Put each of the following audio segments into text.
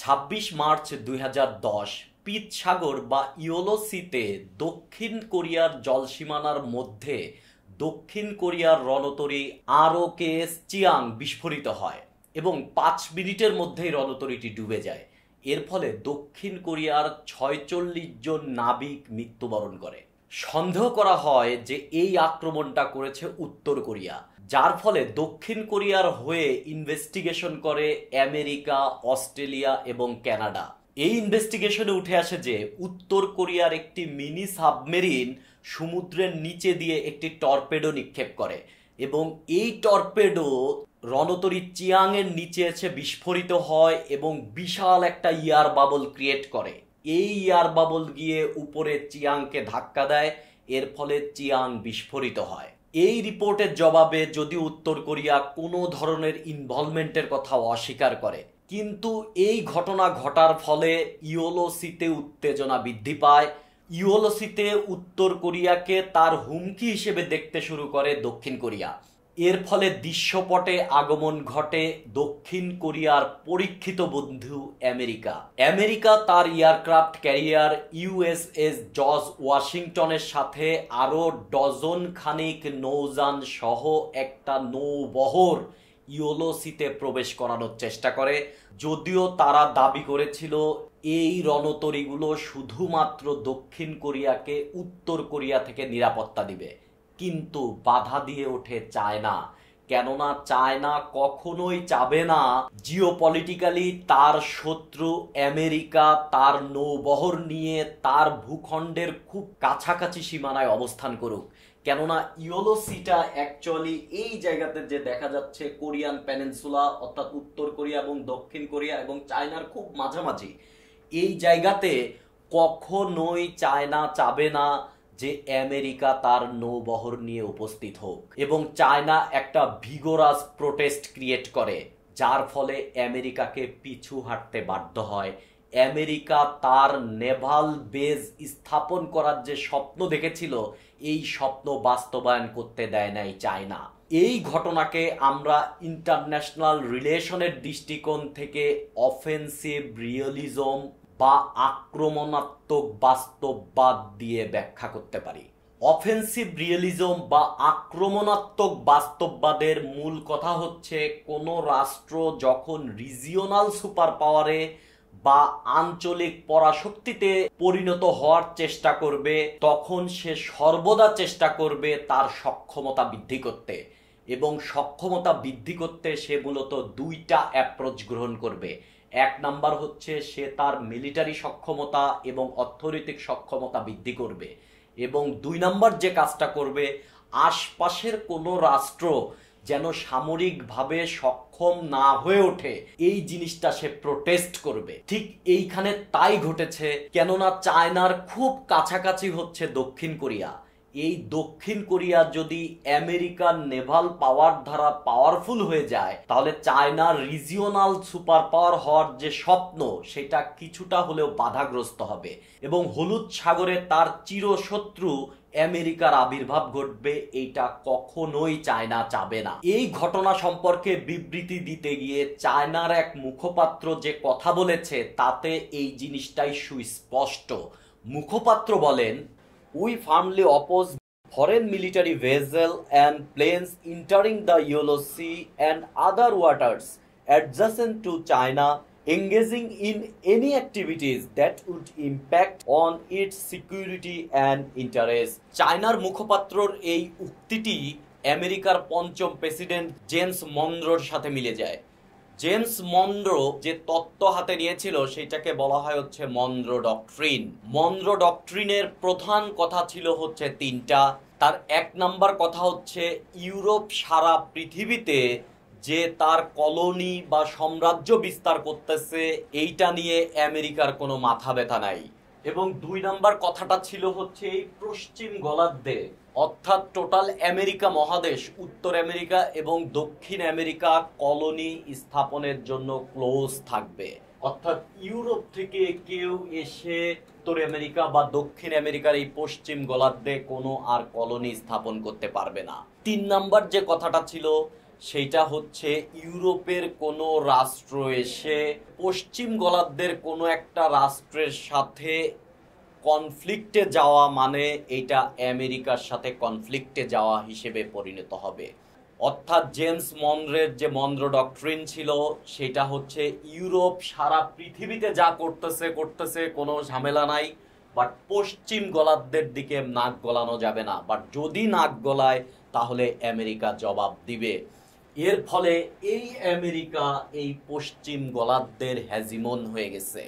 26 March 2010 পিত সাগর বা yellow সিতে দক্ষিণ কোরিয়ার জলসীমানার মধ্যে দক্ষিণ কোরিয়ার রণতরী ROKS চিয়াং বিস্ফোরিত হয় এবং 5 মিনিটের মধ্যেই রণতরীটি ডুবে যায়। এর ফলে দক্ষিণ কোরিয়ার 46 জন নাবিক মৃত্যুবরণ করে। সন্দেহ করা হয় যে এই আক্রমণটা করেছে উত্তর কোরিয়া, যার ফলে দক্ষিণ কোরিয়ার হয়ে ইনভেস্টিগেশন করে আমেরিকা, অস্ট্রেলিয়া এবং কানাডা। এই ইনভেস্টিগেশনে উঠে আসে যে উত্তর কোরিয়ার একটি মিনি সাবমেরিন সমুদ্রের নিচে দিয়ে একটি টর্পেডো নিক্ষেপ করে এবং এই টর্পেডো রণতরী চিয়াং এর নিচে এসে বিস্ফোরিত হয় এবং বিশাল একটা ইয়ার বাবল ক্রিয়েট করে। এই ইয়ার বাবল গিয়ে উপরে চিয়াংকে ধাক্কা দেয়, এর ফলে চিয়াং বিস্ফোরিত হয়। এই রিপোর্টের জবাবে যদিও উত্তর কোরিয়া কোনো ধরনের ইনভলভমেন্টের কথা অস্বীকার করে, কিন্তু এই ঘটনা ঘটার ফলে ইয়োলো সিতে উত্তেজনা বৃদ্ধি পায়। ইয়োলো সিতে উত্তর কোরিয়াকে তার হুমকি হিসেবে দেখতে শুরু করে দক্ষিণ কোরিয়া। এর ফলে দৃশ্যপটে আগমন ঘটে দক্ষিণ কোরিয়ার পরীক্ষিত বন্ধু আমেরিকা। আমেরিকা তার এয়ারক্রাফট ক্যারিয়ার USS জর্জ ওয়াশিংটনের সাথে আরো ডজন খানিক নৌযান সহ একটা নৌবহর ইয়োলো সিতে প্রবেশ করানোর চেষ্টা করে, যদিও তারা দাবি করেছিল এই রণতরীগুলো শুধুমাত্র দক্ষিণ কোরিয়াকে উত্তর কোরিয়া থেকে নিরাপত্তা দিবে। কিন্তু বাধা দিয়ে ওঠে চায়না, কেননা চায়না কখনোই চাবে না জিওপলিটিক্যালি তার শত্রু আমেরিকা তার নৌবহর নিয়ে তার ভূখণ্ডের খুব কাছাকাছি সীমানায় অবস্থান করুক। কেননা ইয়োলো সিটা অ্যাকচুয়ালি এই জায়গাতে যে দেখা যাচ্ছে কোরিয়ান পেনিনসুলা অর্থাৎ উত্তর কোরিয়া এবং দক্ষিণ কোরিয়া এবং চায়নার খুব মাঝামাঝি, এই জায়গাতে কখনোই চায়না চাবে না যে আমেরিকা তার নৌবহর নিয়ে উপস্থিত হোক এবং চায়না একটা ভিগোরাস প্রোটেস্ট ক্রিয়েট করে, যার ফলে আমেরিকাকে পিছু হাঁটতে বাধ্য হয়। আমেরিকা তার নেভাল বেজ স্থাপন করার যে স্বপ্ন দেখেছিল এই স্বপ্ন বাস্তবায়ন করতে দেয় নাই চায়না। এই ঘটনাকে আমরা ইন্টারন্যাশনাল রিলেশনের দৃষ্টিকোণ থেকে অফেন্সিভ রিয়েলিজম বা আক্রমণাত্মক বাস্তববাদ দিয়ে ব্যাখ্যা করতে পারি। অফেন্সিভ রিয়েলিজম বা আক্রমণাত্মক বাস্তববাদের মূল কথা হচ্ছে কোনো রাষ্ট্র যখন রিজিওনাল সুপার পাওয়ারে বা আঞ্চলিক পরাশক্তিতে পরিণত হওয়ার চেষ্টা করবে তখন সে সর্বদা চেষ্টা করবে তার সক্ষমতা বৃদ্ধি করতে, এবং সক্ষমতা বৃদ্ধি করতে সে মূলত দুইটা অ্যাপ্রোচ গ্রহণ করবে। এক নাম্বার হচ্ছে সে তার মিলিটারি সক্ষমতা এবং অর্থনৈতিক সক্ষমতা বৃদ্ধি করবে, এবং 2 নাম্বার যে কাজটা করবে আশপাশের কোনো রাষ্ট্র যেন সামরিকভাবে সক্ষম না হয়ে ওঠে এই জিনিসটা সে প্রোটেস্ট করবে। ঠিক এইখানে তাই ঘটেছে, কেননা চায়নার খুব কাছাকাছি হচ্ছে দক্ষিণ কোরিয়া। এই দক্ষিণ কোরিয়া যদি আমেরিকার নেভাল পাওয়ার দ্বারা পাওয়ারফুল হয়ে যায় তাহলে চায়নার রিজিওনাল সুপার পাওয়ার হওয়ার যে স্বপ্ন সেটা কিছুটা হলেও বাধাগ্রস্ত হবে এবং হলুদ সাগরে তার চিরশত্রু আমেরিকার আবির্ভাব ঘটবে। এইটা কখনোই চায়না চাবে না। এই ঘটনা সম্পর্কে বিবৃতি দিতে গিয়ে চায়নার এক মুখপাত্র যে কথা বলেছে তাতে এই জিনিসটাই সুস্পষ্ট। মুখপাত্র বলেন, We firmly oppose foreign military vessels and planes entering the Yellow Sea and other waters adjacent to China engaging in any activities that would impact on its security and interests. চায়নার মুখপাত্রর এই উক্তিটি আমেরিকার পঞ্চম প্রেসিডেন্ট জেমস মনরোর সাথে মিলে যায়। James Munro যে তত্ত্ব হাতে নিয়েছিল সেটাকে বলা হয় হচ্ছে মনরো ডক্ট্রিন। মনরো ডক্ট্রিনের প্রধান কথা ছিল হচ্ছে 3টা। তার 1 নাম্বার কথা হচ্ছে ইউরোপ সারা পৃথিবীতে যে তার কলোনি বা সাম্রাজ্য বিস্তার করতেছে এইটা নিয়ে আমেরিকার কোনো মাথা ব্যথা নাই, এবং 2 নাম্বার কথাটা ছিল হচ্ছে এই পশ্চিম গোলার্ধে অর্থাৎ টোটাল আমেরিকা মহাদেশ, উত্তর আমেরিকা এবং দক্ষিণ আমেরিকা কলোনি স্থাপনের জন্য ক্লোজ থাকবে, অর্থাৎ ইউরোপ থেকে কেউ এসে উত্তর আমেরিকা বা দক্ষিণ আমেরিকার এই পশ্চিম গোলার্ধে কোনো আর কলোনি স্থাপন করতে পারবে না। 3 নাম্বার যে কথাটা ছিল সেটা হচ্ছে ইউরোপের কোনো রাষ্ট্র এসে পশ্চিম গোলার্ধের কোনো একটা রাষ্ট্রের সাথে কনফ্লিক্টে যাওয়া মানে এটা আমেরিকার সাথে কনফ্লিক্টে যাওয়া হিসেবে পরিণত হবে। অর্থাৎ জেমস মনরের যে মনরো ডক্ট্রিন ছিল সেটা হচ্ছে ইউরোপ সারা পৃথিবীতে যা করতেছে কোনো ঝামেলা নাই, বাট পশ্চিম গোলার্ধের দিকে নাক গলানো যাবে না, বাট যদি নাক গলায় তাহলে আমেরিকা জবাব দিবে। এর ফলে এই আমেরিকা এই পশ্চিম গোলার্ধের হ্যাজিমন হয়ে গেছে,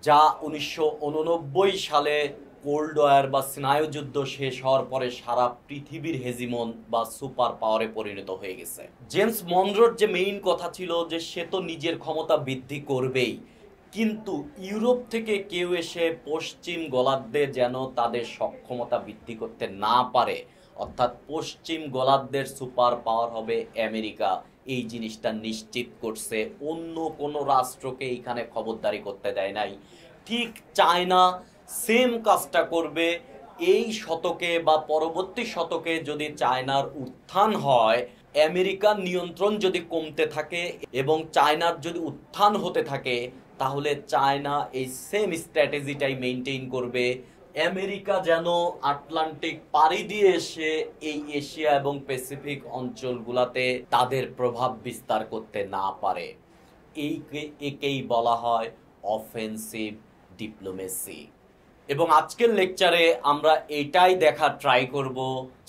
যা 1989 সালে কোল্ড ওয়ার বা স্নায়ুযুদ্ধ শেষ হওয়ার পরে সারা পৃথিবীর হেজিমন বা সুপার পাওয়ারে পরিণত হয়ে গেছে। জেমস মনরোর যে মেইন কথা ছিল যে সে তো নিজের ক্ষমতা বৃদ্ধি করবেই, কিন্তু ইউরোপ থেকে কেউ এসে পশ্চিম গোলার্ধে যেন তাদের সক্ষমতা বৃদ্ধি করতে না পারে, অর্থাৎ পশ্চিম গোলার্ধের সুপার পাওয়ার হবে আমেরিকা, এই জিনিসটা নিশ্চিত করছে। অন্য কোনো রাষ্ট্রকে এখানে খবরদারি করতে দেয় নাই। ঠিক চায়না সেম কাজটা করবে। এই শতকে বা পরবর্তী শতকে যদি চায়নার উত্থান হয়, আমেরিকার নিয়ন্ত্রণ যদি কমতে থাকে এবং চায়নার যদি উত্থান হতে থাকে, তাহলে চায়না এই সেম স্ট্র্যাটেজিটাই মেনটেইন করবে। আমেরিকা যেন আটলান্টিক পাড়ি দিয়ে এসে এই এশিয়া এবং প্যাসিফিক অঞ্চলগুলোতে তাদের প্রভাব বিস্তার করতে না পারে। একেই বলা হয় অফেন্সিভ ডিপ্লোমেসি। এবং আজকের লেকচারে আমরা এটাই দেখা ট্রাই করব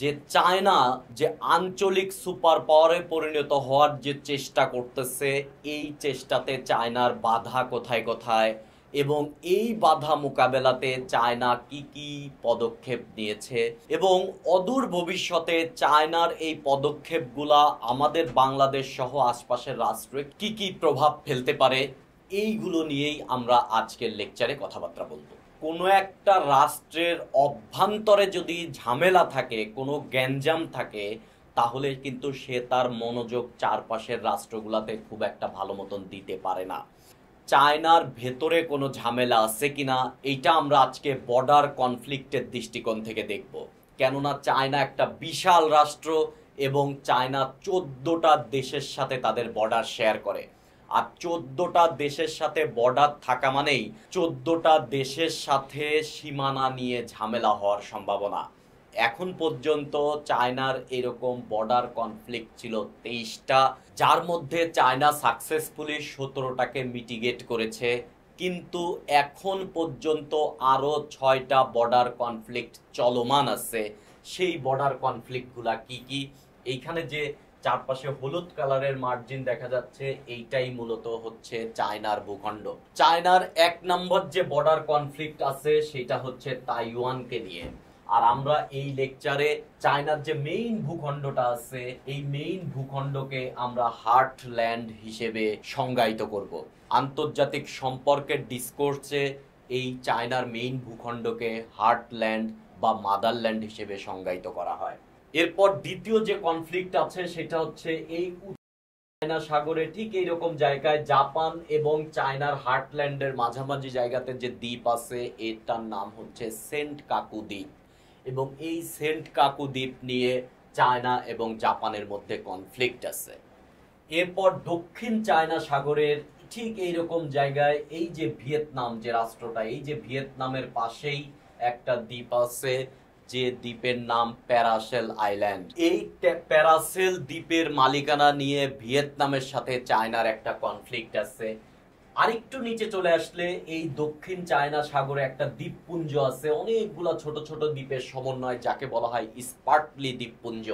যে চায়না যে আঞ্চলিক সুপার পাওয়ারে পরিণত হওয়ার যে চেষ্টা করতেছে, এই চেষ্টাতে চায়নার বাধা কোথায় কোথায় এবং এই বাধা মোকাবেলাতে চায়না কি কি পদক্ষেপ নিয়েছে এবং অদূর ভবিষ্যতে চায়নার এই পদক্ষেপগুলা আমাদের বাংলাদেশ সহ আশপাশের রাষ্ট্রে কি কি প্রভাব ফেলতে পারে, এইগুলো নিয়েই আমরা আজকের লেকচারে কথাবার্তা বলবো। কোনো একটা রাষ্ট্রের অভ্যন্তরে যদি ঝামেলা থাকে, কোনো গ্যাঞ্জাম থাকে, তাহলে কিন্তু সে তার মনোযোগ চারপাশের রাষ্ট্রগুলোতে খুব একটা ভালো মতন দিতে পারে না। চায়নার ভেতরে কোনো ঝামেলা আছে কিনা এইটা আমরা আজকে বর্ডার কনফ্লিক্টের দৃষ্টিকোণ থেকে দেখব। কেননা চায়না একটা বিশাল রাষ্ট্র এবং চায়না 14টা দেশের সাথে তাদের বর্ডার শেয়ার করে। আর 14টা দেশের সাথে বর্ডার থাকা মানেই 14টা দেশের সাথে সীমানা নিয়ে ঝামেলা হওয়ার সম্ভাবনা। এখন পর্যন্ত চায়নার এরকম বর্ডার কনফ্লিক্ট ছিল 23টা, যার মধ্যে চায়না সাকসেসফুলি 17টাকে মিটিগেট করেছে, কিন্তু এখন পর্যন্ত আরও 6টা বর্ডার কনফ্লিক্ট চলমান আছে। সেই বর্ডার কনফ্লিক্টগুলা কি কি, এইখানে যে চারপাশে হলুদ কালারের মার্জিন দেখা যাচ্ছে, এইটাই মূলত হচ্ছে চায়নার ভূখণ্ড। চায়নার 1 নম্বর যে বর্ডার কনফ্লিক্ট আছে সেটা হচ্ছে তাইওয়ানকে নিয়ে। আর আমরা এই লেকচারে চায়নার যে মেইন ভূখণ্ডটা আছে, এই মেইন ভূখণ্ডকে আমরা হার্টল্যান্ড হিসেবে সংজ্ঞায়িত করব। আন্তর্জাতিক সম্পর্কের ডিসকোর্সে এই চায়নার মেইন ভূখণ্ডকে হার্টল্যান্ড বা মাদারল্যান্ড হিসেবে সংজ্ঞায়িত করা হয়। এরপর দ্বিতীয় যে কনফ্লিক্ট আছে সেটা হচ্ছে এই চায়না সাগরে ঠিক এইরকম জায়গায় জাপান এবং চায়নার হার্টল্যান্ডের মাঝামাঝি জায়গাতে যে দ্বীপ আছে, এটার নাম হচ্ছে সেন্ট কাকু দ্বীপ। এবং এই সেন্ট কাকু দ্বীপ নিয়ে চায়না এবং জাপানের মধ্যে কনফ্লিক্ট আছে। এরপর দক্ষিণ চায়না সাগরের ঠিক এইরকম জায়গায় এই যে ভিয়েতনাম যে রাষ্ট্রটা, এই যে ভিয়েতনামের পাশেই একটা দ্বীপ আছে যে দ্বীপের নাম প্যারাসেল আইল্যান্ড। এই প্যারাসেল দ্বীপের মালিকানা নিয়ে ভিয়েতনামের সাথে চায়নার একটা কনফ্লিক্ট আছে। আরেকটু নিচে চলে আসলে এই দক্ষিণ চায়না সাগরে একটা দ্বীপপুঞ্জ আছে, অনেকগুলা ছোট ছোট দ্বীপের সমন্বয়, যাকে বলা হয় স্পার্টলি দ্বীপপুঞ্জ।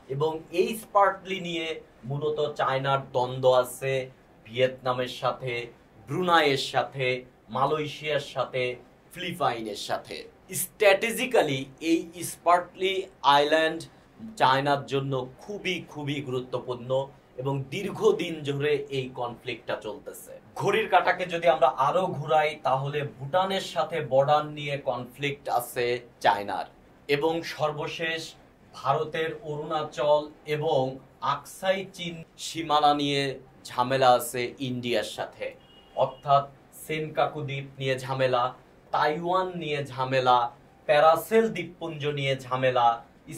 এবং এই স্পার্টলি নিয়ে মূলত চায়নার দ্বন্দ্ব আছে ভিয়েতনামের সাথে, ব্রুনাইয়ের সাথে, মালয়েশিয়ার সাথে, ফিলিপাইনের সাথে। স্ট্র্যাটেজিক্যালি এই স্পার্টলি আইল্যান্ড চায়নার জন্য খুবই খুবই গুরুত্বপূর্ণ এবং দীর্ঘদিন ধরে এই কনফ্লিক্টটা চলতেছে। ঘড়ির কাঁটাকে যদি আমরা আরো ঘুরাই, তাহলে ভুটানের সাথে বর্ডার নিয়ে কনফ্লিক্ট আছে চায়নার। এবং সর্বশেষ ভারতের অরুণাচল এবং আকসাই চীন সীমানা নিয়ে ঝামেলা আছে ইন্ডিয়ার সাথে। অর্থাৎ সেনকাকু দ্বীপ নিয়ে ঝামেলা, তাইওয়ান নিয়ে ঝামেলা, প্যারাসেল দ্বীপপুঞ্জ নিয়ে ঝামেলা,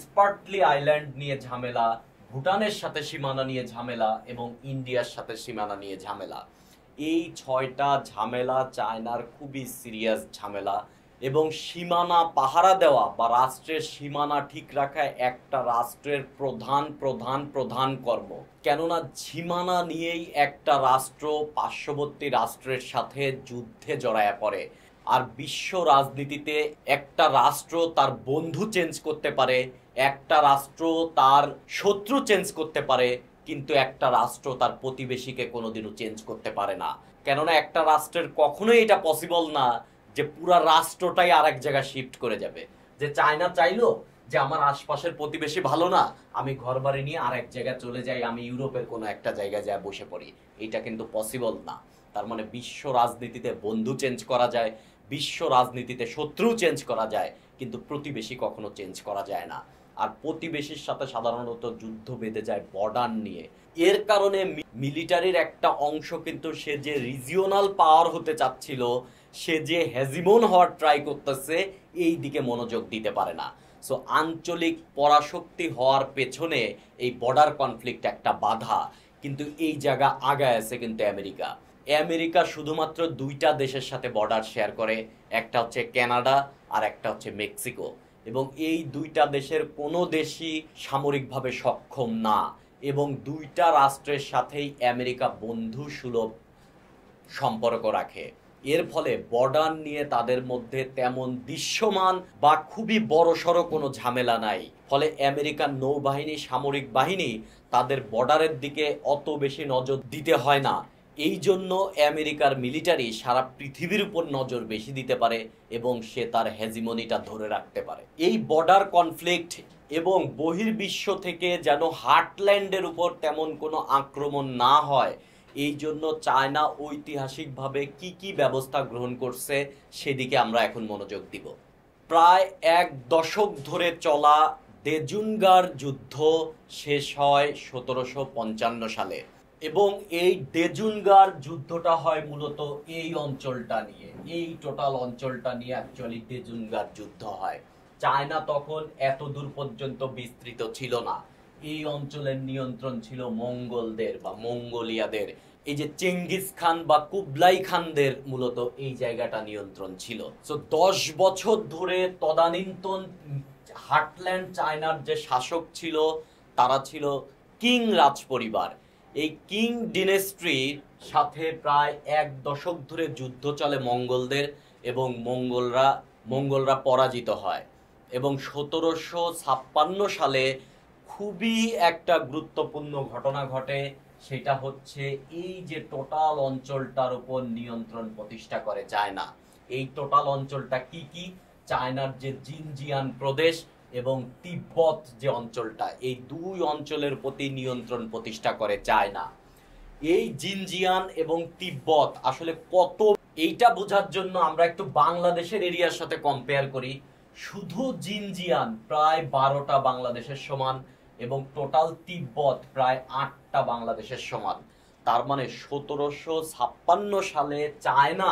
স্পার্টলি আইল্যান্ড নিয়ে ঝামেলা, ভুটানের সাথে সীমানা নিয়ে ঝামেলা এবং ইন্ডিয়ার সাথে সীমানা নিয়ে ঝামেলা। এই 6টা ঝামেলা চায়নার খুবই সিরিয়াস ঝামেলা এবং সীমানা পাহারা দেওয়া বা রাষ্ট্রের সীমানা ঠিক রাখা একটা রাষ্ট্রের প্রধান প্রধান প্রধান কর্ম। কেননা সীমানা নিয়েই একটা রাষ্ট্র পার্শ্ববর্তী রাষ্ট্রের সাথে যুদ্ধে জড়ায়া পড়ে। আর বিশ্ব রাজনীতিতে একটা রাষ্ট্র তার বন্ধু চেঞ্জ করতে পারে, একটা রাষ্ট্র তার শত্রু চেঞ্জ করতে পারে, কিন্তু একটা রাষ্ট্র তার প্রতিবেশীকে কোনোদিনও চেঞ্জ করতে পারে না। কেননা একটা রাষ্ট্রের কখনোই এটা পসিবল না যে পুরা রাষ্ট্রটাই আরেক জায়গায় শিফট করে যাবে। যে চায়না চাইলো যে আমার আশপাশের প্রতিবেশী ভালো না, আমি ঘরবাড়ি নিয়ে আরেক জায়গায় চলে যাই, আমি ইউরোপের কোনো একটা জায়গায় যায় বসে পড়ি। এটা কিন্তু পসিবল না। তার মানে বিশ্ব রাজনীতিতে বন্ধু চেঞ্জ করা যায়, বিশ্ব রাজনীতিতে শত্রু চেঞ্জ করা যায়, কিন্তু প্রতিবেশী কখনো চেঞ্জ করা যায় না। আর প্রতিবেশীর সাথে সাধারণত যুদ্ধ বেঁধে যায় বর্ডার নিয়ে। এর কারণে মিলিটারির একটা অংশ কিন্তু সে যে রিজিওনাল পাওয়ার হতে চাচ্ছিল, সে যে হেজিমন হওয়ার ট্রাই করতেছে, এই দিকে মনোযোগ দিতে পারে না। সো আঞ্চলিক পরাশক্তি হওয়ার পেছনে এই বর্ডার কনফ্লিক্ট একটা বাধা। কিন্তু এই জায়গা আগায় আছে কিন্তু আমেরিকা। আমেরিকা শুধুমাত্র 2টা দেশের সাথে বর্ডার শেয়ার করে, একটা হচ্ছে কানাডা আর একটা হচ্ছে মেক্সিকো। এবং এই 2টা দেশের কোনো দেশই সামরিকভাবে সক্ষম না, এবং 2টা রাষ্ট্রের সাথেই আমেরিকা বন্ধু সুলভ সম্পর্ক রাখে। এর ফলে বর্ডার নিয়ে তাদের মধ্যে তেমন দৃশ্যমান বা খুবই বড়সড় কোনো ঝামেলা নাই। ফলে আমেরিকার নৌবাহিনী, সামরিক বাহিনী তাদের বর্ডারের দিকে অত বেশি নজর দিতে হয় না। এই জন্য আমেরিকার মিলিটারি সারা পৃথিবীর উপর নজর বেশি দিতে পারে এবং সে তার হেজিমনিটা ধরে রাখতে পারে। এই বর্ডার কনফ্লিক্ট এবং বহির্বিশ্ব থেকে যেন হার্টল্যান্ডের উপর তেমন কোনো আক্রমণ না হয়, এই জন্য চায়না ঐতিহাসিকভাবে কি কি ব্যবস্থা গ্রহণ করছে সেদিকে আমরা এখন মনোযোগ দিব। প্রায় 1 দশক ধরে চলা দেজুনগার যুদ্ধ শেষ হয় 1755 সালে, এবং এই দেজুনগার যুদ্ধটা হয় মূলত এই অঞ্চলটা নিয়ে। এই টোটাল অঞ্চলটা নিয়ে অ্যাকচুয়ালি দেজুনগার যুদ্ধ হয়। চায়না তখন এত দূর পর্যন্ত বিস্তৃত ছিল না। এই অঞ্চলের নিয়ন্ত্রণ ছিল মঙ্গলদের বা মঙ্গোলিয়াদের। এই যে চেঙ্গিস খান বা কুবলাই খানদের মূলত এই জায়গাটা নিয়ন্ত্রণ ছিল। সো 10 বছর ধরে তদানীন্তন হার্টল্যান্ড চায়নার যে শাসক ছিল তারা ছিল কিং রাজ পরিবার। এই কিং ডিনেস্ট্রির সাথে প্রায় 1 দশক ধরে যুদ্ধ চলে মঙ্গলদের, এবং মঙ্গলরা পরাজিত হয়। এবং 1756 সালে খুবই একটা গুরুত্বপূর্ণ ঘটনা ঘটে। সেটা হচ্ছে এই যে টোটাল অঞ্চলটার উপর নিয়ন্ত্রণ প্রতিষ্ঠা করে চায়না। এই টোটাল অঞ্চলটা কি কি? চায়নার যে জিনজিয়াং প্রদেশ এবং তিব্বত যে অঞ্চলটা, এই 2 অঞ্চলের প্রতি নিয়ন্ত্রণ প্রতিষ্ঠা করে চায়না। এই জিনজিয়াং এবং তিব্বত আসলে কত, এইটা বোঝার জন্য আমরা একটু বাংলাদেশের এরিয়ার সাথে কম্পেয়ার করি। শুধু জিনজিয়াং প্রায় 12টা বাংলাদেশের সমান, এবং টোটাল তিব্বত প্রায় 8টা বাংলাদেশের সমান। তার মানে 1756 সালে চায়না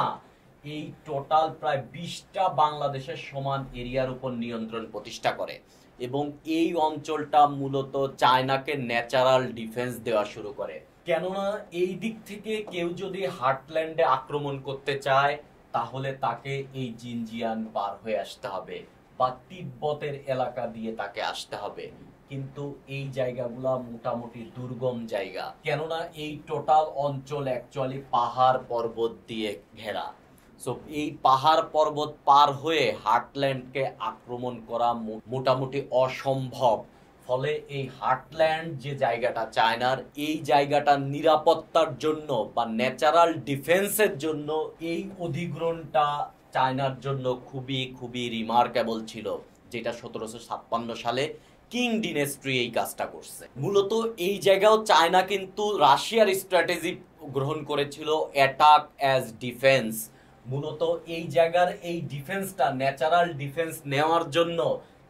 এই টোটাল প্রায় 20টা বাংলাদেশের সমান এরিয়ার উপর নিয়ন্ত্রণ প্রতিষ্ঠা করে। এবং এই অঞ্চলটা মূলত চায়নাকে ন্যাচারাল ডিফেন্স দেওয়া শুরু করে। কেননা এই দিক থেকে কেউ যদি হার্টল্যান্ডে আক্রমণ করতে চায়, তাহলে তাকে এই জিনজিয়াং পার হয়ে আসতে হবে বা তিব্বতের এলাকা দিয়ে তাকে আসতে হবে। কিন্তু এই জায়গাগুলা মোটামুটি দুর্গম জায়গা, কেননা এই টোটাল অঞ্চল অ্যাকচুয়ালি পাহাড় পর্বত দিয়ে ঘেরা। সো এই পাহাড় পর্বত পার হয়ে হার্টল্যান্ডকে আক্রমণ করা মোটামুটি অসম্ভব। ফলে এই হার্টল্যান্ড যে জায়গাটা চায়নার, এই জায়গাটার নিরাপত্তার জন্য বা ন্যাচারাল ডিফেন্সের জন্য এই অধিগ্রহণটা চায়নার জন্য খুবই খুবই রিমার্কেবল ছিল, যেটা 1756 সালে কিং ডিনেস্ট্রি এই কাজটা করছে। মূলত এই জায়গাও চায়না কিন্তু রাশিয়ার স্ট্র্যাটেজি গ্রহণ করেছিল, অ্যাটাক অ্যাজ ডিফেন্স। মূলত এই জায়গার এই ডিফেন্সটা, ন্যাচারাল ডিফেন্স নেওয়ার জন্য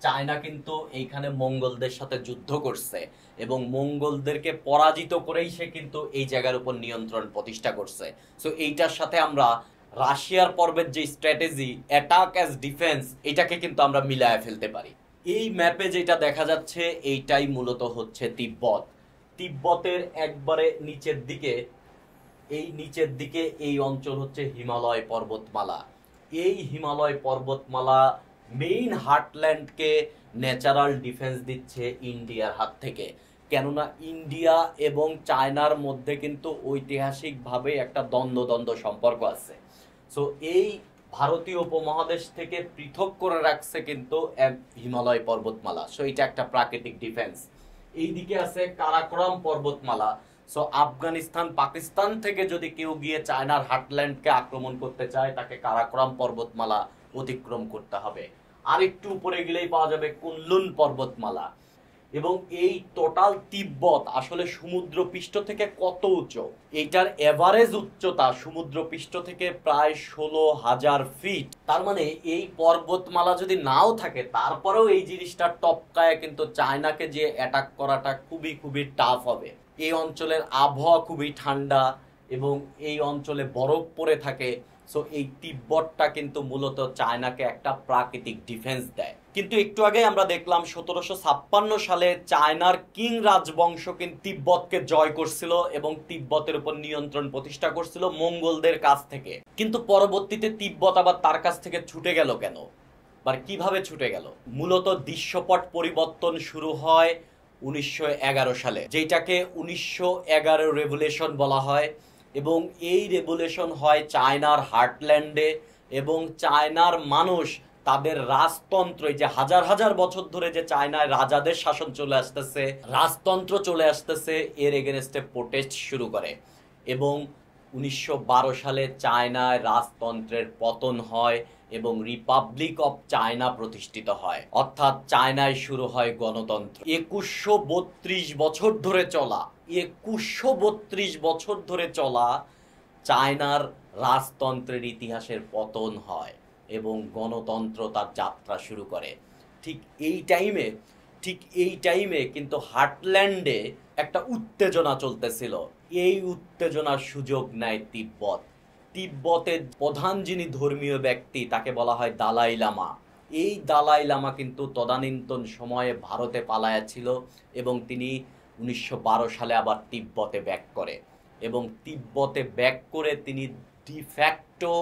চায়না কিন্তু এইখানে মঙ্গলদের সাথে যুদ্ধ করছে, এবং মঙ্গলদেরকে পরাজিত করেই সে কিন্তু এই জায়গার উপর নিয়ন্ত্রণ প্রতিষ্ঠা করছে। সো এইটার সাথে আমরা রাশিয়ার পর্বের যে স্ট্র্যাটেজি অ্যাটাক অ্যাজ ডিফেন্স, এটাকে কিন্তু আমরা মিলায় ফেলতে পারি। এই ম্যাপে যেটা দেখা যাচ্ছে এইটাই মূলত হচ্ছে তিব্বত। তিব্বতের একবারে নিচের দিকে এই অঞ্চল হচ্ছে হিমালয় পর্বতমালা। এই হিমালয় পর্বতমালা মেইন হার্টল্যান্ডকে ন্যাচারাল ডিফেন্স দিচ্ছে ইন্ডিয়ার হাত থেকে। কেননা ইন্ডিয়া এবং চায়নার মধ্যে কিন্তু ঐতিহাসিকভাবে একটা দ্বন্দ্ব সম্পর্ক আছে। সো এই ভারতীয় উপমহাদেশ থেকে পৃথক করে রাখছে কিন্তু হিমালয় পর্বতমালা। সো এটা একটা প্রাকৃতিক ডিফেন্স। এইদিকে আছে কারাকোরাম পর্বতমালা। সো আফগানিস্তান পাকিস্তান থেকে যদি কেউ গিয়ে চায়নার হার্টল্যান্ডকে আক্রমণ করতে চায় তাকে কারাকোরাম পর্বতমালা অতিক্রম করতে হবে। আর একটু উপরে গেলেই পাওয়া যাবে কুনলুন পর্বতমালা। এবং এই টোটাল তিব্বত আসলে সমুদ্রপৃষ্ঠ থেকে কত উঁচু? এইটার এভারেজ উচ্চতা সমুদ্রপৃষ্ঠ থেকে প্রায় 16,000 ফিট। তার মানে এই পর্বতমালা যদি নাও থাকে তারপরেও এই জিনিসটা টপকায় কিন্তু চায়নাকে যে অ্যাটাক করাটা খুবই টাফ হবে। এই অঞ্চলের আবহাওয়া খুবই ঠান্ডা এবং এই অঞ্চলে বরফ পড়ে থাকে। সো এই তিব্বতটা কিন্তু মূলত চায়নাকে একটা প্রাকৃতিক ডিফেন্স দেয়। কিন্তু একটু আগে আমরা দেখলাম 1756 সালে চায়নার কিং রাজবংশ কিন্তু তিব্বতকে জয় করছিল এবং তিব্বতের উপর নিয়ন্ত্রণ প্রতিষ্ঠা করছিল মঙ্গলদের কাছ থেকে। কিন্তু পরবর্তীতে তিব্বত আবার তার কাছ থেকে ছুটে গেল কেন বা কিভাবে ছুটে গেল? মূলত দৃশ্যপট পরিবর্তন শুরু হয় 1911 সালে, যেটাকে 1911 রেভলিউশন বলা হয়। এবং এই রেভলিউশন হয় চায়নার হার্টল্যান্ডে এবং চায়নার মানুষ তাদের রাজতন্ত্র, যে হাজার বছর ধরে যে চায়নায় রাজাদের শাসন চলে আসতেছে, রাজতন্ত্র চলে আসতেছে, এর এগেনস্টে প্রোটেস্ট শুরু করে। এবং 1912 সালে চায়নায় রাজতন্ত্রের পতন হয় এবং রিপাবলিক অফ চায়না প্রতিষ্ঠিত হয়, অর্থাৎ চায়নায় শুরু হয় গণতন্ত্র। 2132 বছর ধরে চলা চায়নার রাজতন্ত্রের ইতিহাসের পতন হয় এবং গণতন্ত্র তার যাত্রা শুরু করে। ঠিক এই টাইমে কিন্তু হার্টল্যান্ডে একটা উত্তেজনা চলতেছিল। এই উত্তেজনার সুযোগ নেয় তিব্বতের প্রধান যিনি ধর্মীয় ব্যক্তি তাকে বলা হয় দালাই লামা। এই দালাই লামা কিন্তু তদানীন্তন সময়ে ভারতে পালায়া ছিল এবং তিনি 1912 সালে আবার তিব্বতে ব্যাক করে এবং তিব্বতে ব্যাক করে তিনি ডিফ্যাক্টো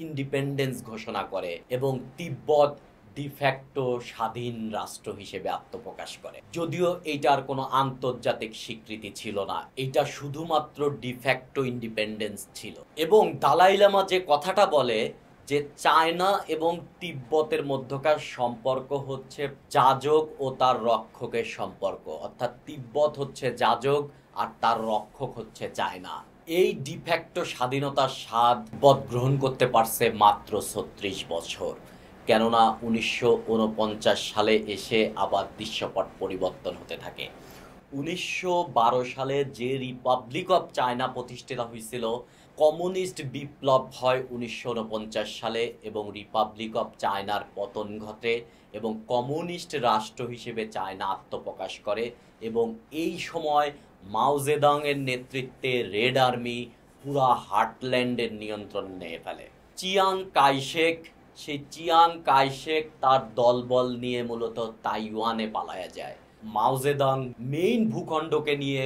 ইন্ডিপেন্ডেন্স ঘোষণা করে এবং তিব্বত ডিফ্যাক্টো স্বাধীন রাষ্ট্র হিসেবে আত্মপ্রকাশ করে। যদিও এইটার কোনো আন্তর্জাতিক স্বীকৃতি ছিল না, এটা শুধুমাত্র ডিফ্যাক্টো ইন্ডিপেন্ডেন্স ছিল। এবং দালাই লামা যে কথাটা বলে যে চায়না এবং তিব্বতের মধ্যকার সম্পর্ক হচ্ছে যাজক ও তার রক্ষকের সম্পর্ক, অর্থাৎ তিব্বত হচ্ছে যাজক আর তার রক্ষক হচ্ছে চায়না। এই ডিফ্যাক্টো স্বাধীনতার স্বাদ তিব্বত গ্রহণ করতে পারছে মাত্র 36 বছর। কেননা 1949 সালে এসে আবার দৃশ্যপট পরিবর্তন হতে থাকে। 1912 সালে যে রিপাবলিক অফ চায়না প্রতিষ্ঠিত হয়েছিল, কমিউনিস্ট বিপ্লব হয় 1949 সালে এবং রিপাবলিক অফ চায়নার পতন ঘটে এবং কমিউনিস্ট রাষ্ট্র হিসেবে চায়না আত্মপ্রকাশ করে। এবং এই সময় মাও জেডং এর নেতৃত্বে রেড আর্মি পুরা হার্টল্যান্ডের নিয়ন্ত্রণ নিয়ে ফেলে। চিয়াং কাইশেক তার দলবল নিয়ে মূলত তাইওয়ানে পালায়া যায়। মাও জেডং মেইন ভূখণ্ডকে নিয়ে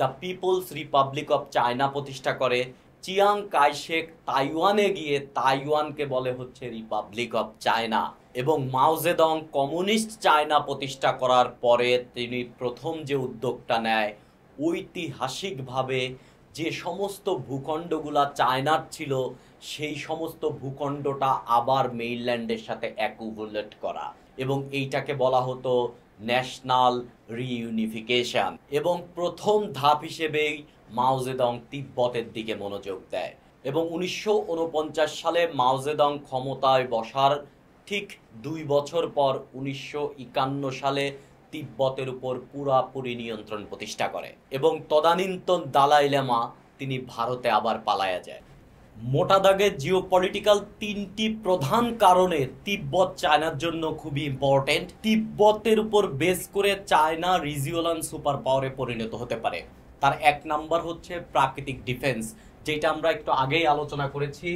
the People's Republic of China প্রতিষ্ঠা করে। চিয়াং কাইশেক তাইওয়ানে গিয়ে তাইওয়ানকে বলে হচ্ছে রিপাবলিক অফ চায়না। এবং মাও জেডং কমিউনিস্ট চায়না প্রতিষ্ঠা করার পরে তিনি প্রথম যে উদ্যোগটা নেয়, ঐতিহাসিকভাবে যে সমস্ত ভূখণ্ডগুলা চায়নার ছিল সেই সমস্ত ভূখণ্ডটা আবার মেইনল্যান্ডের সাথে অ্যাকুমুলেট করা এবং এইটাকে বলা হতো ন্যাশনাল রিইউনিফিকেশন। এবং প্রথম ধাপ হিসেবেই মাও জেডং তিব্বতের দিকে মনোযোগ দেয় এবং 1949 সালে মাও জেডং ক্ষমতায় বসার ঠিক 2 বছর পর 1951 সালে তিব্বতের উপর পুরাপুরি নিয়ন্ত্রণ প্রতিষ্ঠা করে এবং তদানীন্তন দালাই লামা তিনি ভারতে আবার পালায়া যায়। মোটা দাগে জিওপলিটিক্যাল 3টি প্রধান কারণে তিব্বত চায়নার জন্য খুবই ইম্পর্টেন্ট। তিব্বতের উপর বেস করে চায়না রিজিওনাল সুপার পাওয়ারে পরিণত হতে পারে। তার 1 নাম্বার হচ্ছে প্রাকৃতিক ডিফেন্স, যেটা আমরা একটু আগেই আলোচনা করেছি।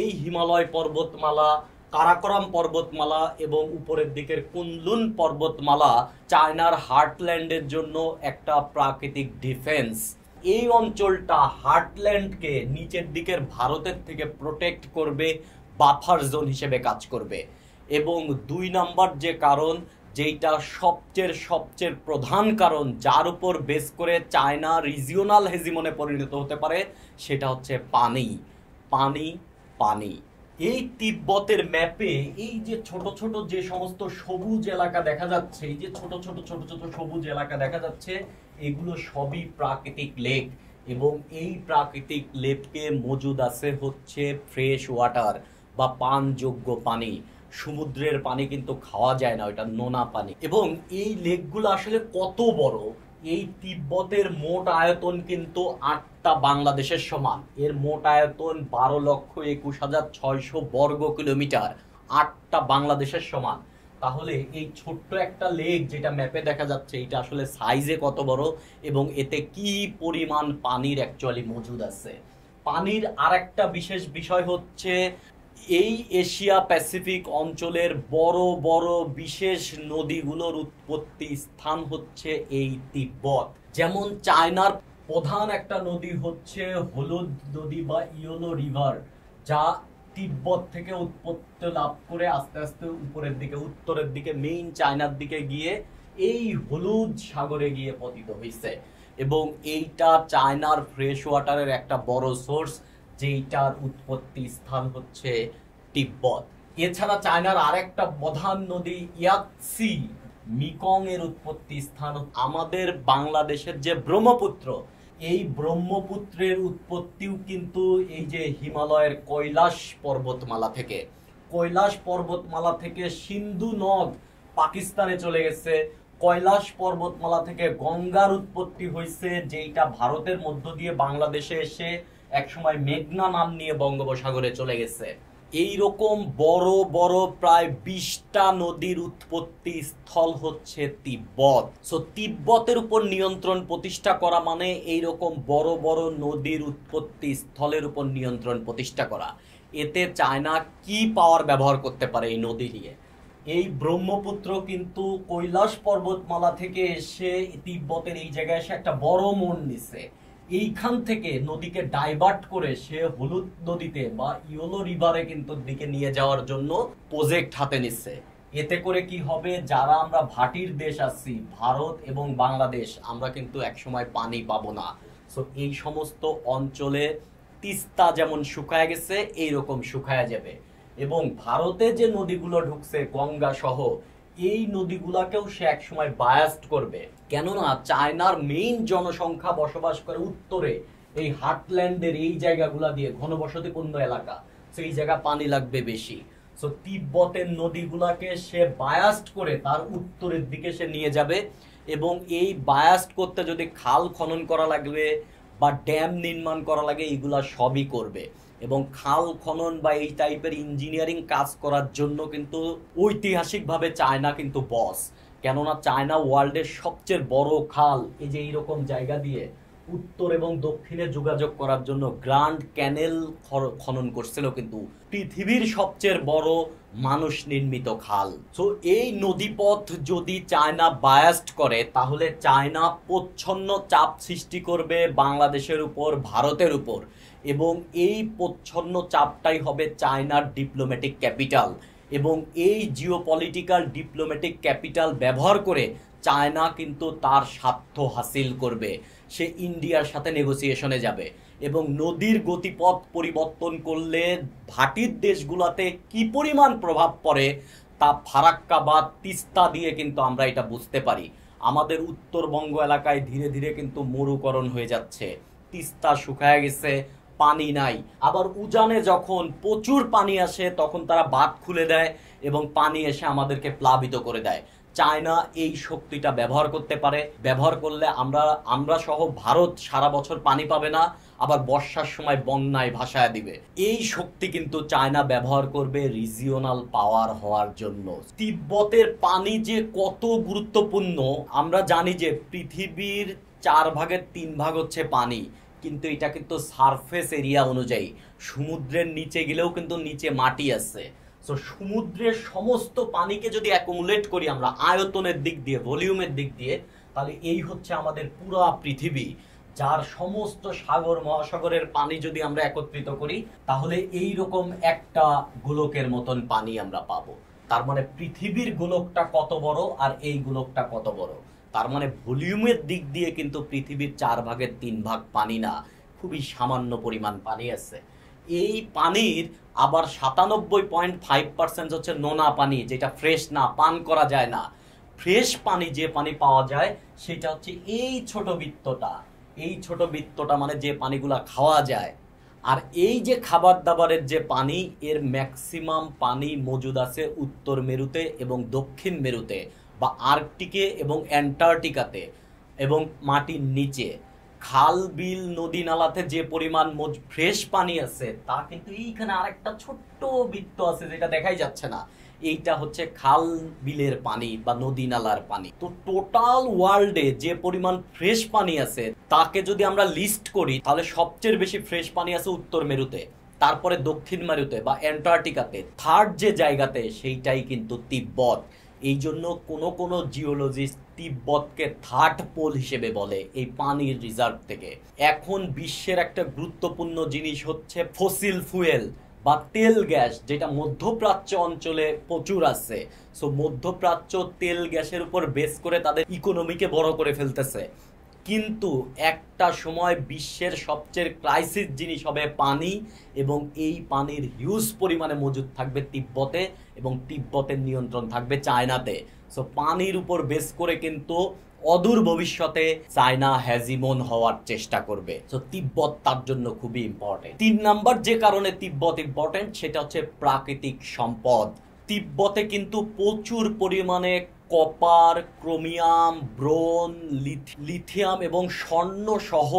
এই হিমালয় পর্বতমালা কারাকোরাম পর্বতমালা এবং উপরের দিকের কুনলুন পর্বতমালা চায়নার হার্টল্যান্ডের জন্য একটা প্রাকৃতিক ডিফেন্স। এই অঞ্চলটা হার্টল্যান্ডকে নিচের দিকের ভারতের থেকে প্রোটেক্ট করবে, বাফার জোন হিসেবে কাজ করবে। এবং 2 নাম্বার যে কারণ, যেইটা সবচেয়ে প্রধান কারণ যার উপর বেস করে চায়না রিজিওনাল হেজিমনে পরিণত হতে পারে, সেটা হচ্ছে পানি পানি পানি। এই তিব্বতের ম্যাপে এই যে ছোট ছোট যে সমস্ত সবুজ এলাকা দেখা যাচ্ছে, এই যে ছোট ছোট সবুজ এলাকা দেখা যাচ্ছে, এগুলো সবই প্রাকৃতিক লেক। এবং এই প্রাকৃতিক লেকে মজুদ আছে হচ্ছে ফ্রেশ ওয়াটার বা পানযোগ্য পানি। সমুদ্রের পানি কিন্তু খাওয়া যায় না, ওটা নোনা পানি। এবং এই লেকগুলো আসলে কত বড়, এই তিব্বতের মোট আয়তন কিন্তু 8টা বাংলাদেশের সমান। এর মোট আয়তন 12,21,600 বর্গ কিলোমিটার, 8টা বাংলাদেশের সমান। তাহলে এই ছোট্ট একটা লেক যেটা ম্যাপে দেখা যাচ্ছে, এটা আসলে সাইজে কত বড় এবং এতে কি পরিমাণ পানির অ্যাকচুয়ালি মজুদ আছে। পানির আরেকটা বিশেষ বিষয় হচ্ছে, এই এশিয়া প্যাসিফিক অঞ্চলের বড় বড় বিশেষ নদীগুলোর উৎপত্তি স্থান হচ্ছে এই তিব্বত। যেমন চায়নার প্রধান একটা নদী হচ্ছে হলুদ নদী বা ইয়োলো রিভার, যা তিব্বত থেকে উৎপত্তি লাভ করে আস্তে আস্তে উপরের দিকে উত্তরের দিকে মেইন চায়নার দিকে গিয়ে এই হলুদ সাগরে গিয়ে পতিত হয়েছে। এবং এইটা চায়নার ফ্রেশ ওয়াটারের একটা বড় সোর্স, যেইটার উৎপত্তি স্থান হচ্ছে তিব্বত। এছাড়া চায়নার আরেকটা প্রধান নদী ইয়াকসি, মিকং এর উৎপত্তি স্থান আমাদের বাংলাদেশের যে ব্রহ্মপুত্র, এই ব্রহ্মপুত্রের উৎপত্তিও কিন্তু এই যে হিমালয়ের কৈলাস পর্বতমালা থেকে। কৈলাস পর্বতমালা থেকে সিন্ধু নদ পাকিস্তানে চলে গেছে, কৈলাস পর্বতমালা থেকে গঙ্গার উৎপত্তি হয়েছে, যেটা ভারতের মধ্য দিয়ে বাংলাদেশে এসে একসময় মেঘনা নাম নিয়ে বঙ্গোপসাগরে চলে গেছে। এই রকম বড় বড় প্রায় 20টা নদীর উৎপত্তি স্থল হচ্ছে তিব্বত। সো তিব্বতের উপর নিয়ন্ত্রণ প্রতিষ্ঠা করা মানে এই রকম বড় বড় নদীর উৎপত্তি স্থলের উপর নিয়ন্ত্রণ প্রতিষ্ঠা করা। এতে চায়না কি পাওয়ার ব্যবহার করতে পারে এই নদী নিয়ে? এই ব্রহ্মপুত্র কিন্তু কৈলাস পর্বতমালা থেকে এসে তিব্বতের এই জায়গায় এসে একটা বড় মোড় নিছে। এইখান থেকে নদীকে ডাইভার্ট করে সে হলুদ নদীতে বা ইয়োলো রিভারে কিন্তু দিকে নিয়ে যাওয়ার জন্য প্রজেক্ট হাতে নিচ্ছে। এতে করে কি হবে, যারা আমরা ভাটির দেশ আছি ভারত এবং বাংলাদেশ, আমরা কিন্তু একসময় পানি পাবো না। সো এই সমস্ত অঞ্চলে তিস্তা যেমন শুকায় গেছে, এইরকম শুকায় যাবে। এবং ভারতে যে নদীগুলো ঢুকছে গঙ্গা সহ, এই নদীগুলাকেও সে একসময় বায়াস্ট করবে। কেননা চায়নার মেইন জনসংখ্যা বসবাস করে উত্তরে, এই হার্টল্যান্ডের এই জায়গাগুলা দিয়ে ঘনবসতিপূর্ণ এলাকা, সেই জায়গা পানি লাগবে বেশি। সো তিব্বতের নদীগুলাকে সে বায়াস্ট করে তার উত্তরের দিকে সে নিয়ে যাবে। এবং এই বায়াস্ট করতে যদি খাল খনন করা লাগবে বা ড্যাম নির্মাণ করা লাগে, এইগুলা সবই করবে। এবং খাল খনন বা এই টাইপের ইঞ্জিনিয়ারিং কাজ করার জন্য কিন্তু ঐতিহাসিকভাবে চায়না কিন্তু বস। কেননা চায়না ওয়ার্ল্ডের সবচেয়ে বড় খাল এই যে এইরকম জায়গা দিয়ে উত্তর এবং দক্ষিণে যোগাযোগ করার জন্য গ্র্যান্ড ক্যানেল খনন করছিল, কিন্তু পৃথিবীর সবচেয়ে বড় মানুষ নির্মিত খাল। তো এই নদীপথ যদি চায়না বায়াস্ট করে, তাহলে চায়না প্রচ্ছন্ন চাপ সৃষ্টি করবে বাংলাদেশের উপর, ভারতের উপর। এবং এই প্রচ্ছন্ন চাপটাই হবে চায়নার ডিপ্লোম্যাটিক ক্যাপিটাল। এবং এই জিওপলিটিক্যাল ডিপ্লোম্যাটিক ক্যাপিটাল ব্যবহার করে চায়না কিন্তু তার স্বার্থ হাসিল করবে। সে ইন্ডিয়ার সাথে নেগোসিয়েশনে যাবে এবং নদীর গতিপথ পরিবর্তন করলে ভাটির দেশগুলোতে কি পরিমাণ প্রভাব পড়ে তা ফারাক্কা বা তিস্তা দিয়ে কিন্তু আমরা এটা বুঝতে পারি। আমাদের উত্তরবঙ্গ এলাকায় ধীরে ধীরে কিন্তু মরুকরণ হয়ে যাচ্ছে, তিস্তা শুকায় গেছে, পানি নাই। আবার উজানে যখন প্রচুর পানি আসে তখন তারা বাঁধ খুলে দেয় এবং পানি এসে আমাদেরকে প্লাবিত করে দেয়। চায়না এই শক্তিটা ব্যবহার করতে পারে। ব্যবহার করলে আমরা সহ ভারত সারা বছর পানি পাবে না, আবার বর্ষার সময় বন্যায় ভাসায় দিবে। এই শক্তি কিন্তু চায়না ব্যবহার করবে রিজিওনাল পাওয়ার হওয়ার জন্য। তিব্বতের পানি যে কত গুরুত্বপূর্ণ আমরা জানি, যে পৃথিবীর 4/3 হচ্ছে পানি, কিন্তু এটা কিন্তু সারফেস এরিয়া অনুযায়ী। সমুদ্রের নিচে গেলেও কিন্তু নিচে মাটি আছে। সো সমুদ্রের সমস্ত পানিকে যদি অ্যাকুমুলেট করি আমরা আয়তনের দিক দিয়ে, ভলিউমের দিক দিয়ে, তাহলে এই হচ্ছে আমাদের পুরা পৃথিবী, যার সমস্ত সাগর মহাসাগরের পানি যদি আমরা একত্রিত করি তাহলে এই রকম একটা গোলকের মতন পানি আমরা পাবো। তার মানে পৃথিবীর গোলকটা কত বড় আর এই গোলকটা কত বড়। তার মানে ভলিউমের দিক দিয়ে কিন্তু পৃথিবীর 4/3 পানি না, খুবই সামান্য পরিমাণ পানি আছে। এই পানির আবার 97.5% হচ্ছে নোনা পানি, যেটা ফ্রেশ না, পান করা যায় না। ফ্রেশ পানি যে পানি পাওয়া যায় সেটা হচ্ছে এই ছোট বৃত্তটা, এই ছোট বৃত্তটা মানে যে পানিগুলা খাওয়া যায়। আর এই যে খাবার দাবারের যে পানি, এর ম্যাক্সিমাম পানি মজুদ আছে উত্তর মেরুতে এবং দক্ষিণ মেরুতে, বা আর্কটিকে এবং অ্যান্টার্কটিকাতে এবং মাটির নিচে। খাল বিল নদী নালাতে যে পরিমাণ ফ্রেশ পানি আছে তা কিন্তু এইখানে আরেকটা ছোট্ট বৃত্ত আছে যেটা দেখাই যাচ্ছে না, এইটা হচ্ছে খাল বিলের পানি বা নদী নালার পানি। তো টোটাল ওয়ার্ল্ডে যে পরিমাণ ফ্রেশ পানি আছে তাকে যদি আমরা লিস্ট করি তাহলে সবচেয়ে বেশি ফ্রেশ পানি আছে উত্তর মেরুতে, তারপরে দক্ষিণ মেরুতে বা অ্যান্টার্কটিকাতে, থার্ড যে জায়গাতে সেইটাই কিন্তু তিব্বত। এই জন্য কোনো জিওলজিস্ট তিব্বতকে থার্ড পোল হিসেবে বলে এই পানির রিজার্ভ থেকে। এখন বিশ্বের একটা গুরুত্বপূর্ণ জিনিস হচ্ছে ফসিল ফুয়েল বা তেল গ্যাস, যেটা মধ্যপ্রাচ্য অঞ্চলে প্রচুর আছে। সো মধ্যপ্রাচ্য তেল গ্যাসের উপর বেস করে তাদের ইকোনমিকে বড় করে ফেলতেছে। কিন্তু একটা সময় বিশ্বের সবচেয়ে ক্রাইসিস জিনিস হবে পানি, এবং এই পানির হিউজ পরিমাণে মজুদ থাকবে তিব্বতে, এবং তিব্বতের নিয়ন্ত্রণ থাকবে চায়নাতে। সো পানির উপর বেস করে কিন্তু অদূর ভবিষ্যতে চায়না হ্যাজিমন হওয়ার চেষ্টা করবে। তো তিব্বত তার জন্য খুবই ইম্পর্টেন্ট। 3 নাম্বার যে কারণে তিব্বত ইম্পর্টেন্ট সেটা হচ্ছে প্রাকৃতিক সম্পদ। তিব্বতে কিন্তু প্রচুর পরিমাণে কপার, ক্রোমিয়াম, ব্রোন, লিথিয়াম এবং স্বর্ণ সহ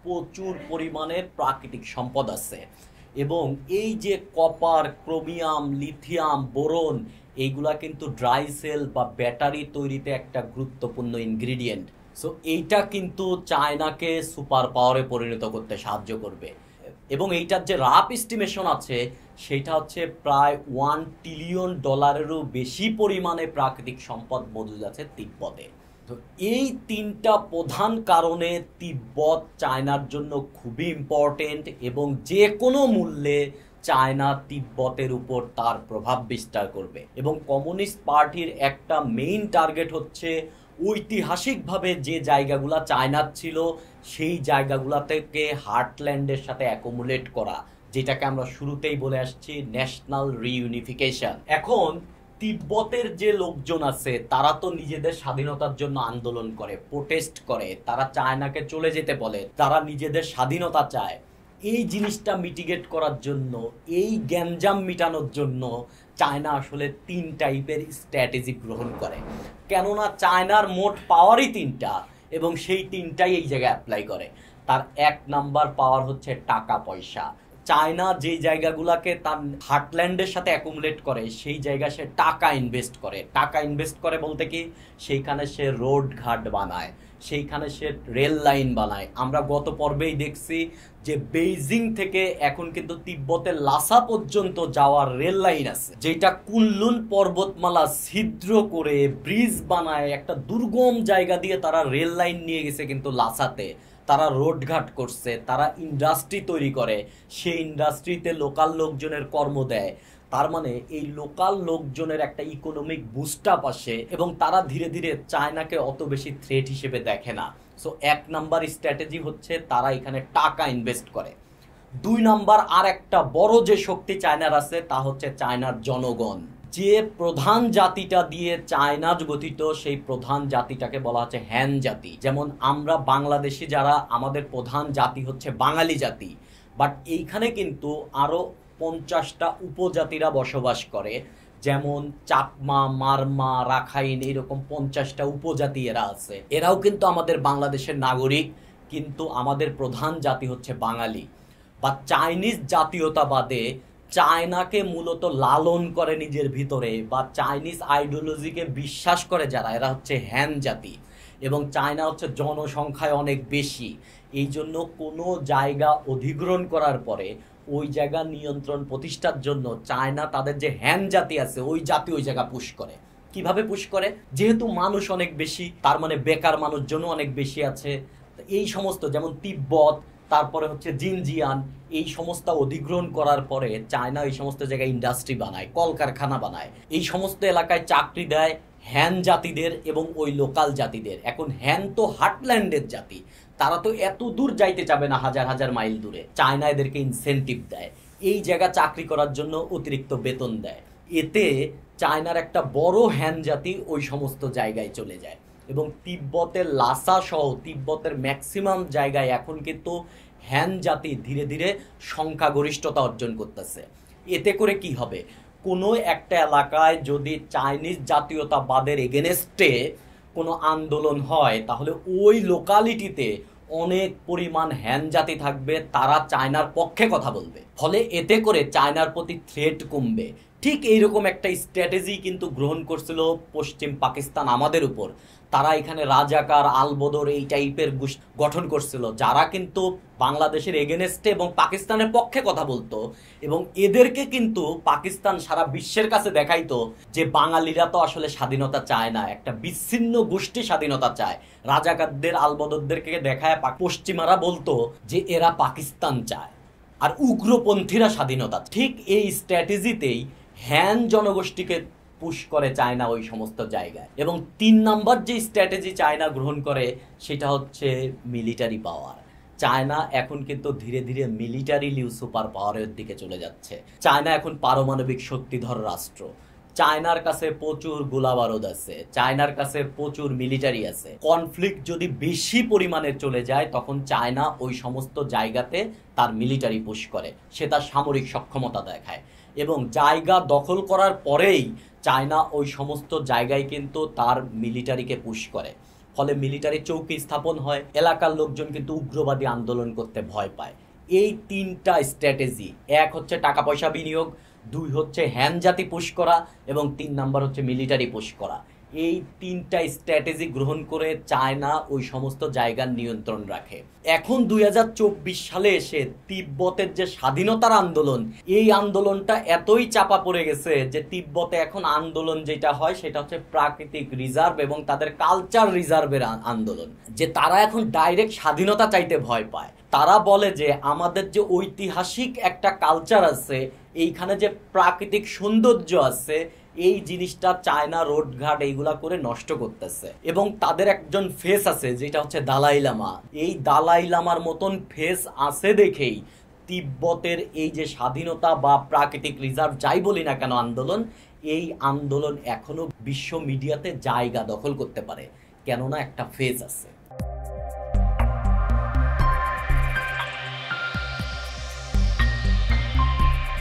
প্রচুর পরিমাণে প্রাকৃতিক সম্পদ আছে। এবং এই যে কপার, ক্রোমিয়াম, লিথিয়াম, বোরন, এইগুলা কিন্তু ড্রাই সেল বা ব্যাটারি তৈরিতে একটা গুরুত্বপূর্ণ ইনগ্রিডিয়েন্ট। সো এইটা কিন্তু চায়নাকে সুপার পাওয়ারে পরিণত করতে সাহায্য করবে। এবং এইটার যে রাফ এস্টিমেশন আছে সেটা হচ্ছে প্রায় $1 ট্রিলিয়ন বেশি পরিমাণে প্রাকৃতিক সম্পদ মজুদ আছে তিব্বতে। তো এই 3টা প্রধান কারণে তিব্বত চায়নার জন্য খুবই ইম্পর্টেন্ট, এবং যে কোনো মূল্যে চায়না তিব্বতের উপর তার প্রভাব বিস্তার করবে। এবং কমিউনিস্ট পার্টির একটা মেইন টার্গেট হচ্ছে ঐতিহাসিকভাবে যে জায়গাগুলা চায়নার ছিল সেই জায়গাগুলা থেকে হার্টল্যান্ডের সাথে অ্যাকুমুলেট করা, যেটাকে আমরা শুরুতেই বলে আসছি ন্যাশনাল রিইউনিফিকেশন। এখন তিব্বতের যে লোকজন আছে তারা তো নিজেদের স্বাধীনতার জন্য আন্দোলন করে, প্রোটেস্ট করে, তারা চায়নাকে চলে যেতে বলে, তারা নিজেদের স্বাধীনতা চায়। এই জিনিসটা মিটিগেট করার জন্য, এই গ্যাঞ্জাম মিটানোর জন্য চায়না আসলে 3 টাইপের স্ট্র্যাটেজি গ্রহণ করে। কেননা চায়নার মোট পাওয়ারই 3টা, এবং সেই 3টাই এই জায়গায় অ্যাপ্লাই করে। তার 1 নাম্বার পাওয়ার হচ্ছে টাকা পয়সা। চায়না যে জায়গাগুলোকে তার হার্টল্যান্ডের সাথে অ্যাকুমুলেট করে সেই জায়গায় সে টাকা ইনভেস্ট করে। টাকা ইনভেস্ট করে বলতে কি, সেইখানে সে রোড ঘাট বানায়, সেইখানে সে রেল লাইন বানায়। আমরা গত পর্বেই দেখছি যে বেইজিং থেকে এখন কিন্তু তিব্বতের লাসা পর্যন্ত যাওয়ার রেল লাইন আছে, যেটা কুনলুন পর্বতমালা ছিদ্র করে ব্রিজ বানায় একটা দুর্গম জায়গা দিয়ে তারা রেল লাইন নিয়ে গেছে কিন্তু লাসাতে। তারা রোডঘাট করছে, তারা ইন্ডাস্ট্রি তৈরি করে, সেই ইন্ডাস্ট্রিতে লোকাল লোকজনের কর্ম দেয়। তার মানে এই লোকাল লোকজনের একটা ইকোনমিক বুস্ট আপ আসে, এবং তারা ধীরে ধীরে চায়নাকে অত বেশি থ্রেট হিসেবে দেখে না। সো 1 নাম্বার স্ট্র্যাটেজি হচ্ছে তারা এখানে টাকা ইনভেস্ট করে। 2 নাম্বার আর একটা বড় যে শক্তি চায়নার আছে তা হচ্ছে চায়নার জনগণ। যে প্রধান জাতিটা দিয়ে চায়না গঠিত সেই প্রধান জাতিটাকে বলা হচ্ছে হ্যান জাতি। যেমন আমরা বাংলাদেশি যারা, আমাদের প্রধান জাতি হচ্ছে বাঙালি জাতি, বাট এইখানে কিন্তু আরো 50টা উপজাতিরা বসবাস করে, যেমন চাকমা, মারমা, রাখাইন, এইরকম 50টা উপজাতি এরা আছে। এরাও কিন্তু আমাদের বাংলাদেশের নাগরিক, কিন্তু আমাদের প্রধান জাতি হচ্ছে বাঙালি। বা চাইনিজ জাতীয়তাবাদে চায়নাকে মূলত লালন করে নিজের ভিতরে, বা চাইনিজ আইডিওলজিকে বিশ্বাস করে যারা, এরা হচ্ছে হ্যান জাতি। এবং চায়না হচ্ছে জনসংখ্যায় অনেক বেশি, এই জন্য কোনো জায়গা অধিগ্রহণ করার পরে ওই জায়গা নিয়ন্ত্রণ প্রতিষ্ঠার জন্য চায়না তাদের যে হ্যান জাতি আছে ওই জাতি ওই জায়গা পুশ করে। কিভাবে পুশ করে? যেহেতু মানুষ অনেক বেশি, তার মানে বেকার মানুষজনও অনেক বেশি আছে। এই সমস্ত যেমন তিব্বত, তারপরে হচ্ছে জিনজিয়ান, এই সমস্ত অধিগ্রহণ করার পরে চায়না এই সমস্ত জায়গায় ইন্ডাস্ট্রি বানায়, কলকারখানা বানায়, এই সমস্ত এলাকায় চাকরি দেয় হ্যান জাতিদের এবং ওই লোকাল জাতিদের। এখন হ্যান তো হার্টল্যান্ডের জাতি, তারা তো এত দূর যাইতে চাবে না, হাজার হাজার মাইল দূরে। চায়না এদেরকে ইনসেন্টিভ দেয়, এই জায়গা চাকরি করার জন্য অতিরিক্ত বেতন দেয়। এতে চায়নার একটা বড় হ্যান জাতি ওই সমস্ত জায়গায় চলে যায় এবং তিব্বতের লাসা সহ তিব্বতের ম্যাক্সিমাম জায়গায় এখন কিন্তু হ্যান জাতি ধীরে ধীরে সংখ্যাগরিষ্ঠতা অর্জন করতেছে। এতে করে কি হবে? কোনো একটা এলাকায় যদি চাইনিজ জাতীয়তাবাদের এগেনস্টে কোনো আন্দোলন হয় তাহলে ওই লোকালিটিতে অনেক পরিমাণ হ্যান জাতি থাকবে, তারা চায়নার পক্ষে কথা বলবে, ফলে এতে করে চায়নার প্রতি থ্রেট কমবে। ঠিক এইরকম একটা স্ট্র্যাটেজি কিন্তু গ্রহণ করছিল পশ্চিম পাকিস্তান আমাদের উপর। তারা এখানে রাজাকার, আলবদর এই টাইপের গঠন করছিল, যারা কিন্তু বাংলাদেশের এগেনস্টে এবং পাকিস্তানের পক্ষে কথা বলতো এবং এদেরকে কিন্তু পাকিস্তান সারা বিশ্বের কাছে দেখাইতো যে বাঙালিরা তো আসলে স্বাধীনতা চায় না, একটা বিচ্ছিন্ন গোষ্ঠী স্বাধীনতা চায়। রাজাকারদের, আলবদরদেরকে দেখায় পশ্চিমারা বলতো যে এরা পাকিস্তান চায় আর উগ্রপন্থীরা স্বাধীনতা। ঠিক এই স্ট্র্যাটেজিতেই হ্যান জনগোষ্ঠীকে পুশ করে চায়না ওই সমস্ত জায়গায়। এবং 3 নাম্বার যে স্ট্র্যাটেজি চায়না গ্রহণ করে সেটা হচ্ছে মিলিটারি পাওয়ার। চায়না এখন কিন্তু ধীরে ধীরে মিলিটারিলি সুপার পাওয়ারের দিকে চলে যাচ্ছে। চায়না এখন পারমাণবিক শক্তিধর রাষ্ট্র। চায়নার কাছে প্রচুর গোলাবারুদ আছে, চায়নার কাছে প্রচুর মিলিটারি আছে। কনফ্লিক্ট যদি বেশি পরিমাণে চলে যায় তখন চায়না ওই সমস্ত জায়গাতে তার মিলিটারি পুশ করে, সে তার সামরিক সক্ষমতা দেখায় এবং জায়গা দখল করার পরেই চায়না ওই সমস্ত জায়গায় কিন্তু তার মিলিটারিকে পুশ করে। ফলে মিলিটারি চৌকি স্থাপন হয়, এলাকার লোকজন কিন্তু উগ্রবাদী আন্দোলন করতে ভয় পায়। এই 3টা স্ট্র্যাটেজি, এক হচ্ছে টাকা পয়সা বিনিয়োগ, 2 হচ্ছে হ্যান জাতি পুশ করা এবং 3 নাম্বার হচ্ছে মিলিটারি পুশ করা। এই 3টা স্ট্র্যাটেজি গ্রহণ করে চায়না ওই সমস্ত জায়গার নিয়ন্ত্রণ রাখে। এখন 2024 সালে এসে তিব্বতের যে স্বাধীনতার আন্দোলন, এই আন্দোলনটা এতই চাপা পড়ে গেছে যে তিব্বতে এখন আন্দোলন যেটা হয় সেটা হচ্ছে প্রাকৃতিক রিজার্ভ এবং তাদের কালচার রিজার্ভের আন্দোলন। যে তারা এখন ডাইরেক্ট স্বাধীনতা চাইতে ভয় পায়। তারা বলে যে আমাদের যে ঐতিহাসিক একটা কালচার আছে, এইখানে যে প্রাকৃতিক সৌন্দর্য আছে, এই জিনিসটা চায়না রোডঘাট এইগুলা করে নষ্ট করতেছে। এবং তাদের একজন ফেস আছে যেটা হচ্ছে দালাই লামা। এই দালাই লামার মতন ফেস আছে দেখেই তিব্বতের এই যে স্বাধীনতা বা প্রাকৃতিক রিজার্ভ যাই বলি না কেন আন্দোলন, এই আন্দোলন এখনো বিশ্ব মিডিয়াতে জায়গা দখল করতে পারে, কেননা একটা ফেস আছে।